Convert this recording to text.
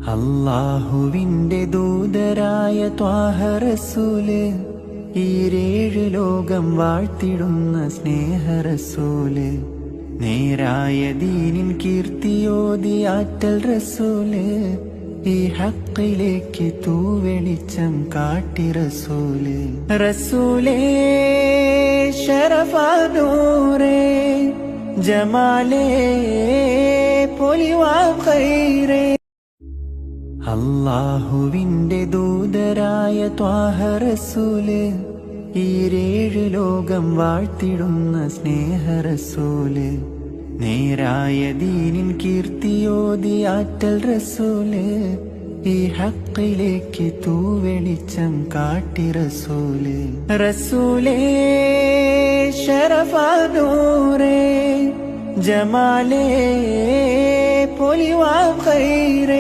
അല്ലാഹുവിന്റെ ദൂതരായ ത്വാഹ റസൂല്, ഈരേഴ് ലോകം വാഴ്ത്തിടുന്ന സ്നേഹ റസൂല്, നേരായ ദീനിൻ കീർത്തിയോതി ആറ്റൽ റസൂല്, ഈ ഹക്കിലേക്ക് തൂവെളിച്ചം കാട്ടി റസൂല്. റസൂലേ ശരഫാനൂറേ, ജമാലേ പൊലിവാ ഖൈറേ. അല്ലാഹുവിന്റെ ദൂതരായ ത്വാഹ റസൂല്, ഈരേഴ് ലോകം വാഴ്ത്തിടുന്ന സ്നേഹ റസൂല്, നേരായ ദീനിൻ കീർത്തിയോതി ആറ്റൽ റസൂല്, ഈ ഹക്കിലേക്ക് തൂവെളിച്ചം കാട്ടി റസൂല്. റസൂലേ ശരഫാനൂറേ, ജമാലേ പൊലിവാ ഖൈറേ.